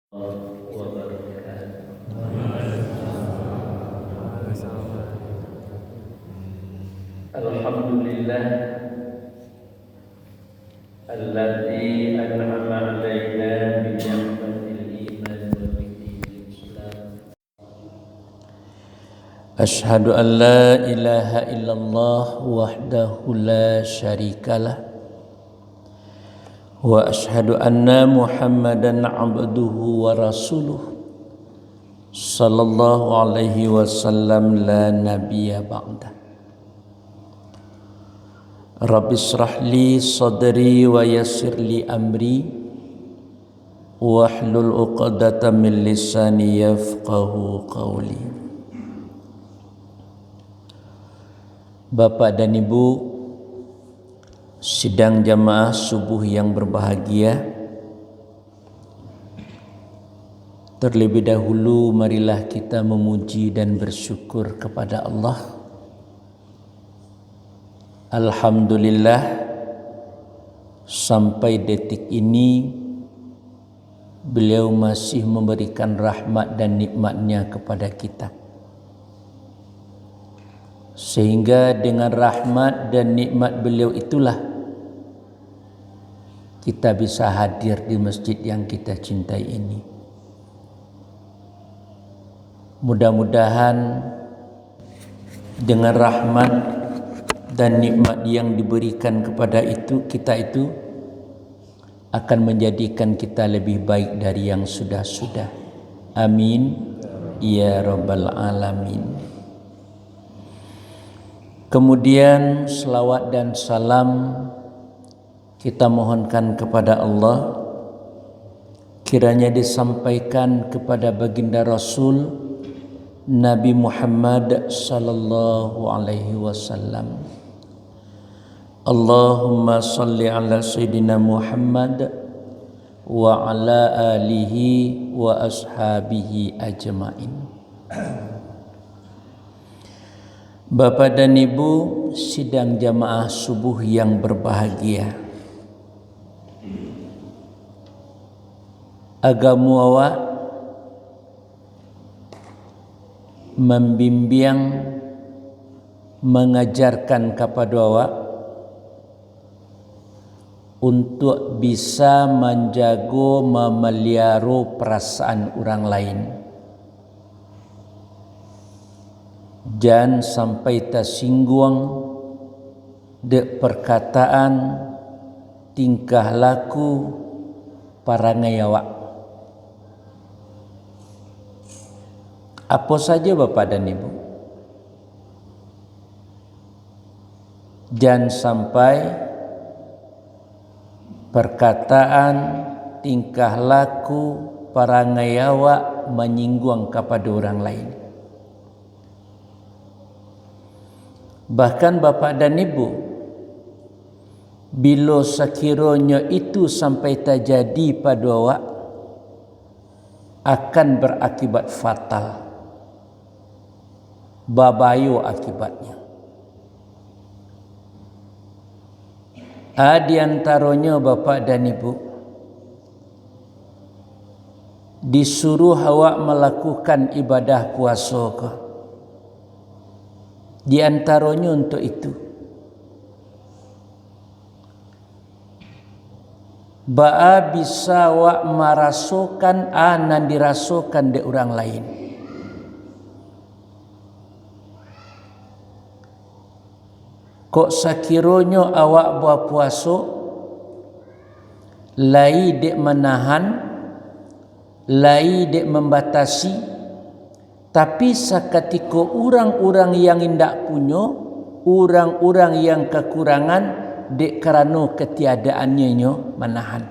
Alhamdulillah alladzi an'ama 'alaina bi ni'matil iman wa bidinil Islam. Asyhadu an la ilaha illallah wahdahu la syarikalah wa asyhadu anna Muhammadan 'abduhu wa rasuluh sallallahu alaihi wasallam la nabiyya ba'da. Rabbi shrah li sadri wa yassir li amri wahlul 'uqdatam min lisani yafqahu qawli. Bapak dan Ibu sidang jamaah subuh yang berbahagia, terlebih dahulu marilah kita memuji dan bersyukur kepada Allah. Alhamdulillah, sampai detik ini beliau masih memberikan rahmat dan nikmatnya kepada kita, sehingga dengan rahmat dan nikmat beliau itulah kita bisa hadir di masjid yang kita cintai ini. Mudah-mudahan dengan rahmat dan nikmat yang diberikan kepada kita itu akan menjadikan kita lebih baik dari yang sudah-sudah. Amin ya rabbal alamin. Kemudian selawat dan salam kita mohonkan kepada Allah, kiranya disampaikan kepada baginda Rasul Nabi Muhammad sallallahu alaihi wasallam. Allahumma salli ala Sayyidina Muhammad wa ala alihi wa ashabihi ajma'in. Bapak dan Ibu sidang jamaah subuh yang berbahagia, agama awak membimbing, mengajarkan kepada awak untuk bisa menjaga, memelihara perasaan orang lain. Jangan sampai tersinggung dek perkataan, tingkah laku, perangai awak. Apa saja Bapak dan Ibu, jangan sampai perkataan, tingkah laku, perangai awak menyinggung kepada orang lain. Bahkan Bapak dan Ibu, bila sekiranya itu sampai terjadi pada awak, akan berakibat fatal, babayu akibatnya. Di antaranya Bapak dan Ibu, disuruh awak melakukan ibadah puasa ke? Di antaranya untuk itu, ba'a bisa awak merasakan anan dirasakan di orang lain. Kok sekiranya awak buat puasa, lai dek menahan, lai dek membatasi, tapi seketika orang-orang yang tidak punya, orang-orang yang kekurangan, dek kerana ketiadaannya menahan.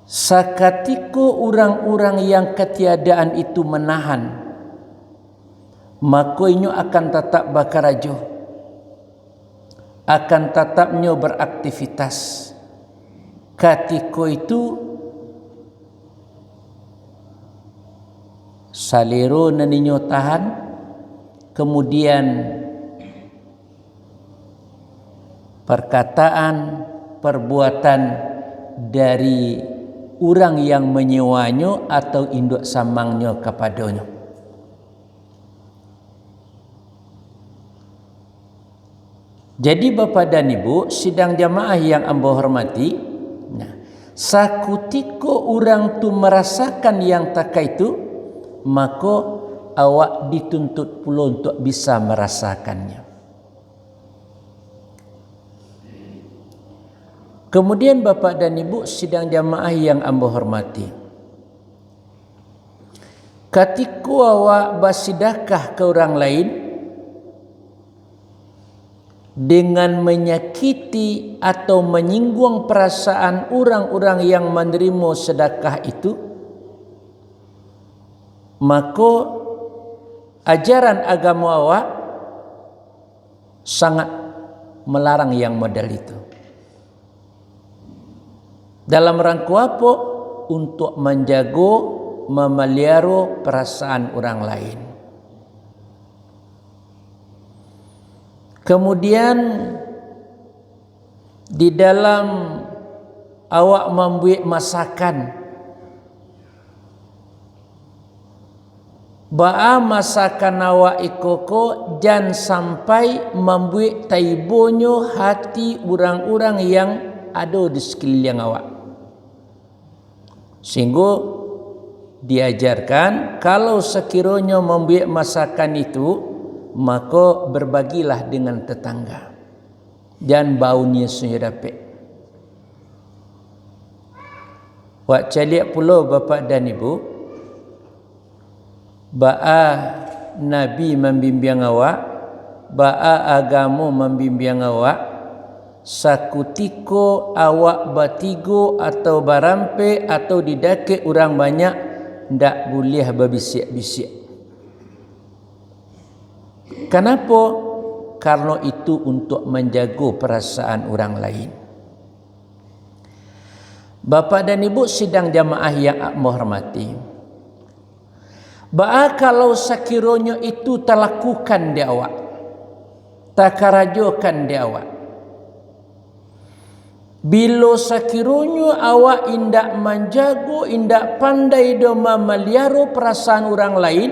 Seketika orang-orang yang ketiadaan itu menahan, maka ini akan tetap bekerja, akan tetapnya beraktivitas. Ketika itu salero naninyo tahan, kemudian perkataan, perbuatan dari orang yang menyewanya atau induk samangnya kepadanya. Jadi Bapak dan Ibu sidang jamaah yang ambo hormati, sakutiko orang tu merasakan yang taka itu, maka awak dituntut pula untuk bisa merasakannya. Kemudian Bapak dan Ibu sidang jamaah yang ambo hormati, ketika awak bersedekah ke orang lain dengan menyakiti atau menyinggung perasaan orang-orang yang menerima sedekah itu, maka ajaran agama awak sangat melarang yang model itu. Dalam rangka apa? Untuk menjaga, memelihara perasaan orang lain. Kemudian di dalam awak membuat masakan, ba'a masakan awak ikoko jangan sampai membuat taibonyo hati orang-orang yang ada di sekeliling awak. Sehingga diajarkan kalau sekiranya membuat masakan itu, maka berbagilah dengan tetangga. Jangan baunya sunyi dapat. Wak caliak pula Bapak dan Ibu, ba'a Nabi membimbing awak, ba'a agama membimbing awak, sakutiko awak batigo atau barampe atau didake orang banyak, ndak boleh berbisik-bisik. Kenapa? Karena itu untuk menjaga perasaan orang lain. Bapak dan Ibu sidang jamaah yang hormati, ba'a kalau sekiranya itu terlakukan di awak, takarajokan di awak, bila sekiranya awak indak menjaga, indak pandai doma melihara perasaan orang lain,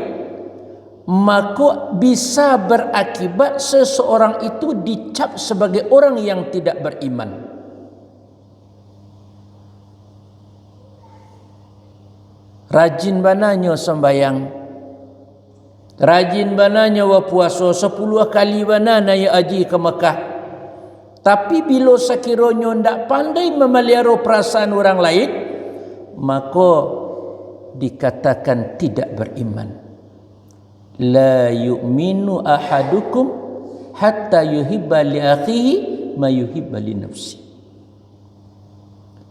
maka bisa berakibat seseorang itu dicap sebagai orang yang tidak beriman. Rajin bananya sembayang, rajin bananya wa puasa 10 kali banana ya aji ke Mekah. Tapi bila sekiranya tidak pandai memelihara perasaan orang lain, maka dikatakan tidak beriman. La yu'minu ahadukum hatta yuhibba li akhihi ma yuhibba li nafsi.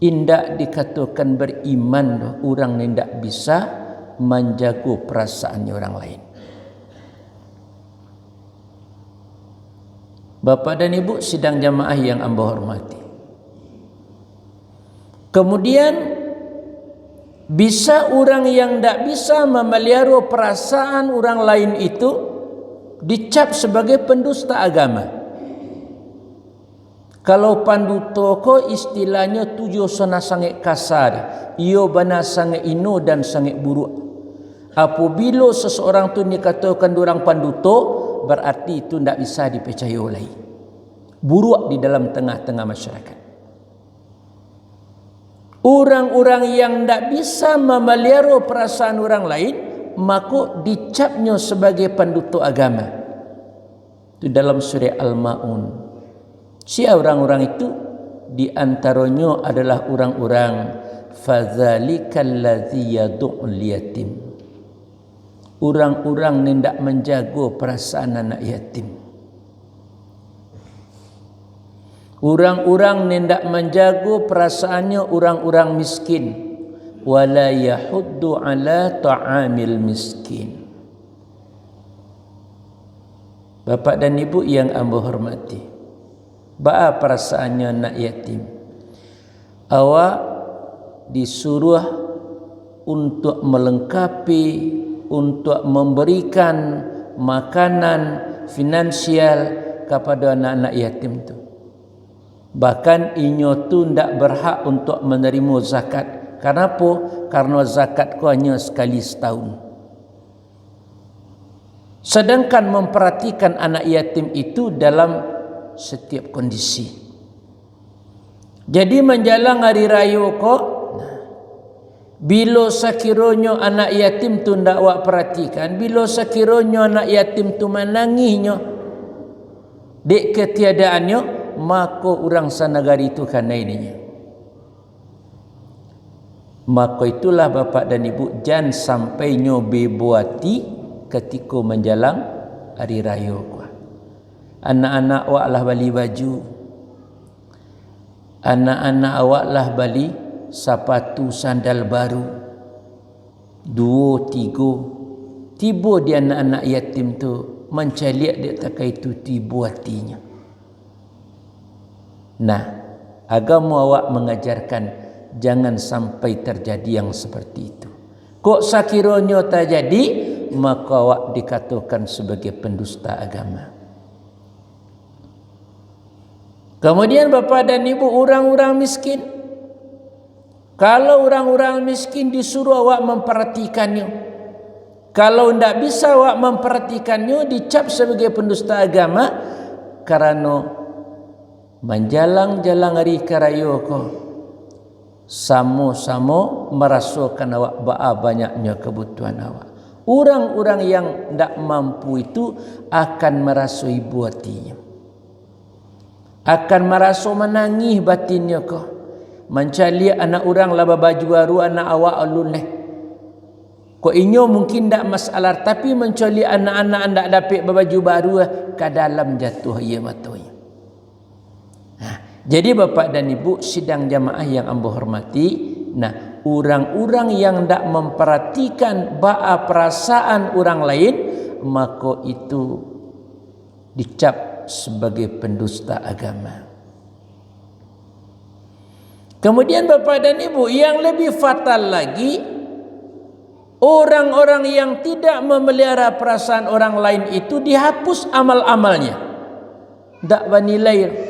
Indak dikatakan beriman orang yang tidak bisa menjaga perasaan orang lain. Bapak dan Ibu sidang jamaah yang amba hormati, kemudian bisa orang yang tidak bisa memelihara perasaan orang lain itu dicap sebagai pendusta agama. Kalau panduto ko istilahnya tujuh sana sangat kasar, iyo bana sangat ino dan sangat buruk. Apabila seseorang tu dikatakan orang panduto, berarti itu tidak bisa dipercaya oleh, buruk di dalam tengah-tengah masyarakat. Orang-orang yang tidak bisa memelihara perasaan orang lain, maka dicapnya sebagai pendusta agama. Itu dalam surah Al-Ma'un. Siapa orang-orang itu? Di antaranya adalah orang-orang fadzalikal ladzi yad'ul yatim. Orang-orang yang tidak menjaga perasaan anak yatim. Orang-orang yang tidak menjaga perasaannya orang-orang miskin. Wala yahuddu ala ta'amil miskin. Bapak dan Ibu yang amba hormati, ba'a perasaannya anak yatim. Awak disuruh untuk melengkapi, untuk memberikan makanan finansial kepada anak-anak yatim itu. Bahkan inyo tu ndak berhak untuk menerima zakat. Kenapa? Karena zakat ku hanya sekali setahun. Sedangkan memperhatikan anak yatim itu dalam setiap kondisi. Jadi menjelang hari raya kok, bila sekiranya anak yatim tu ndak awak perhatikan, bila sekiranya anak yatim tu menangisnya dek ketiadaannya, maka orang sanagari itu kena ininya. Maka itulah bapak dan ibu, jangan sampai nyobe buati ketika menjelang hari raya. Anak-anak awak lah beli baju, anak-anak awak lah beli sepatu sandal baru, 2, 3. Tiba di anak-anak yatim tu mencaliak dia tak itu tibu hatinya. Nah, agama awak mengajarkan jangan sampai terjadi yang seperti itu. Kok sakiranya terjadi, maka awak dikatakan sebagai pendusta agama. Kemudian bapa dan ibu, orang-orang miskin, kalau orang-orang miskin disuruh awak memperhatikannya, kalau tidak bisa awak memperhatikannya, dicap sebagai pendusta agama. Karena menjalang-jalang hari raya ko, sama-sama merasakan awak banyaknya kebutuhan awak. Orang-orang yang tidak mampu itu akan merasa ibu hatinya, akan merasa menangis batinnya ko. Mencari anak orang laba baju baru, anak awak aluneh. Kok inyo mungkin tak masalah, tapi mencari anak-anak anda dapat baju baru ke dalam jatuh ia matanya. Jadi bapak dan ibu sidang jamaah yang ambo hormati, nah orang-orang yang tak memperhatikan ba'a perasaan orang lain, maka itu dicap sebagai pendusta agama. Kemudian bapak dan ibu, yang lebih fatal lagi, orang-orang yang tidak memelihara perasaan orang lain itu dihapus amal-amalnya, tak bernilai.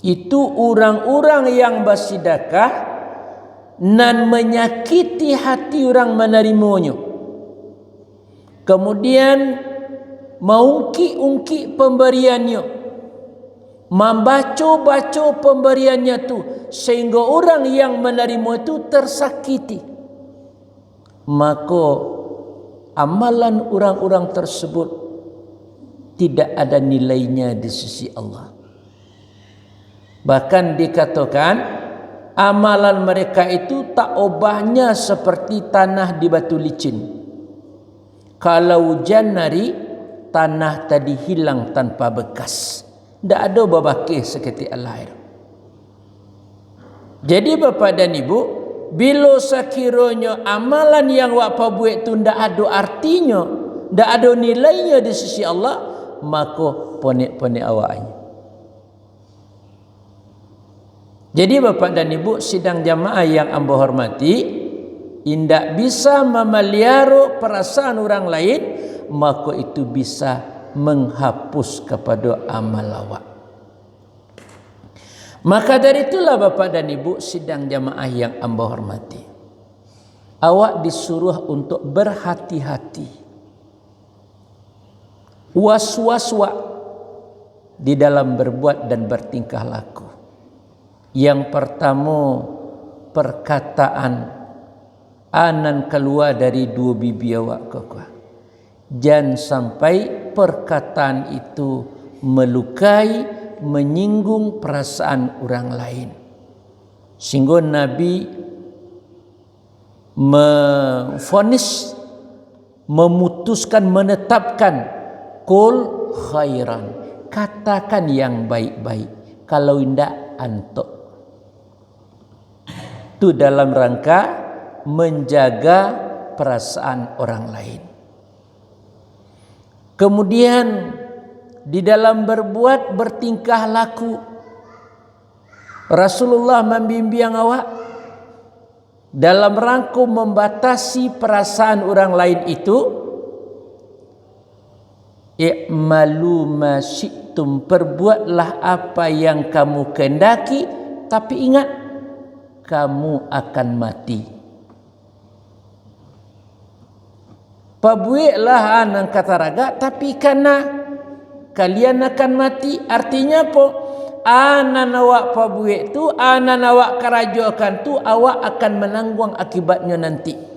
Itu orang-orang yang bersedekah dan menyakiti hati orang menerimanya, kemudian mengungkit-ungkit pemberiannya, membaca-baca pemberiannya tu sehingga orang yang menerima itu tersakiti, maka amalan orang-orang tersebut tidak ada nilainya di sisi Allah. Bahkan dikatakan amalan mereka itu tak obahnya seperti tanah di batu licin. Kalau hujan nari, tanah tadi hilang tanpa bekas, tidak ada babakih seketik al-air. Jadi bapa dan ibu, bila sekiranya amalan yang wak buat itu tidak ada artinya, tidak ada nilainya di sisi Allah, maka ponek-ponek awaknya. Jadi bapak dan ibu sidang jamaah yang ambo hormati, indak bisa memelihara perasaan orang lain, maka itu bisa menghapus kepada amal awak. Maka dari itulah bapak dan ibu sidang jamaah yang ambo hormati, awak disuruh untuk berhati-hati, was-was di dalam berbuat dan bertingkah laku. Yang pertama, perkataan anan keluar dari dua bibi awak kau. Jangan sampai perkataan itu melukai, menyinggung perasaan orang lain. Sehingga Nabi memvonis, memutuskan, menetapkan qul khairan, katakan yang baik-baik, kalau tidak antok. Itu dalam rangka menjaga perasaan orang lain. Kemudian di dalam berbuat, bertingkah laku, Rasulullah membimbing awak dalam rangka membatasi perasaan orang lain itu, i'malu ma syi'tum syi'tum, perbuatlah apa yang kamu kehendaki, tapi ingat kamu akan mati. Pabuiklah anang kata raga, tapi karena kalian akan mati. Artinya apa? Anan awak pabuik tu, anan awak kerajakan tu, awak akan menanggung akibatnya nanti.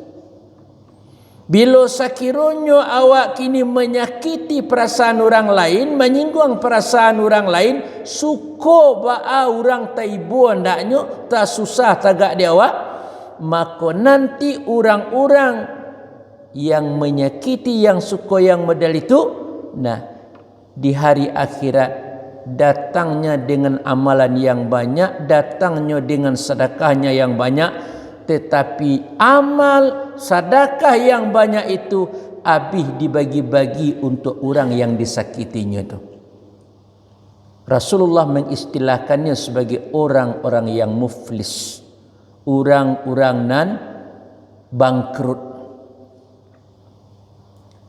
Bila sekiranya awak kini menyakiti perasaan orang lain, menyinggung perasaan orang lain, suka ba'a orang taibu andaknya, tak susah tagak dia awak, maka nanti orang-orang yang menyakiti, yang suka, yang model itu, nah di hari akhirat datangnya dengan amalan yang banyak, datangnya dengan sedekahnya yang banyak, tetapi amal sedekah yang banyak itu habis dibagi-bagi untuk orang yang disakitinya itu. Rasulullah mengistilahkannya sebagai orang-orang yang muflis, orang-orang nan bangkrut.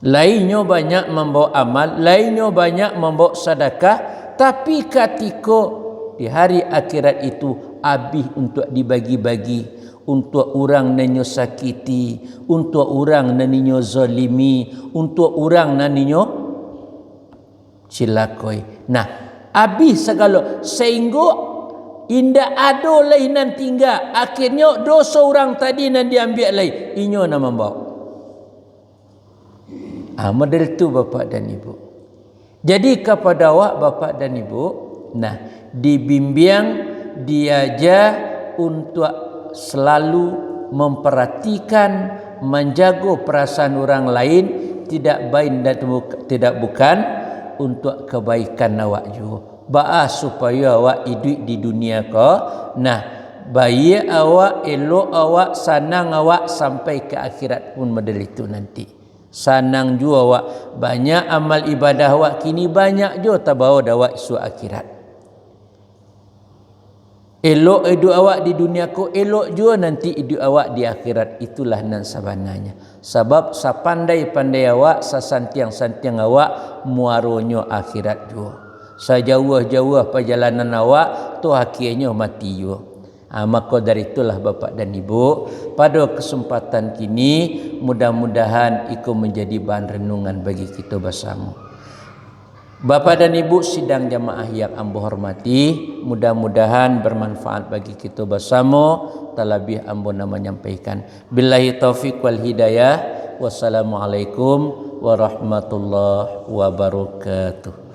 Lainnya banyak membawa amal, lainnya banyak membawa sedekah, tapi ketika di hari akhirat itu habis untuk dibagi-bagi, untuk orang nanyo sakiti, untuk orang nanyo zalimi, untuk orang nanyo cilakoi. Nah, habis segala, sehingga indah ada lain nan tinggal. Akhirnya dosa orang tadi nan diambil lain, inyo nak membawa. Model tu bapa dan ibu. Jadi kepada awak bapa dan ibu, nah dibimbing, diajar untuk selalu memperhatikan, menjaga perasaan orang lain, tidak baik dan tidak bukan untuk kebaikan awak juga. Ba'a supaya awak hidup di dunia ko. Nah, baik awak, elok awak, senang awak sampai ke akhirat pun model itu nanti. Sanang juga awak, banyak amal ibadah awak kini banyak juga tabawa awak isu akhirat. Elok hidup awak di dunia ko, elok juga nanti hidup awak di akhirat. Itulah nan sabananya. Sebab sapandai-pandai awak, sasantiang-santiang awak, muaronyo akhirat juga. Sajauh-jauh perjalanan awak, tu akhirnya mati juga. Maka dari itulah Bapak dan Ibu, pada kesempatan kini mudah-mudahan itu menjadi bahan renungan bagi kita bersama. Bapak dan Ibu sidang jamaah yang ambo hormati, mudah-mudahan bermanfaat bagi kita bersama. Terlebih ambo nama menyampaikan. Billahi taufiq wal hidayah. Wassalamualaikum warahmatullahi wabarakatuh.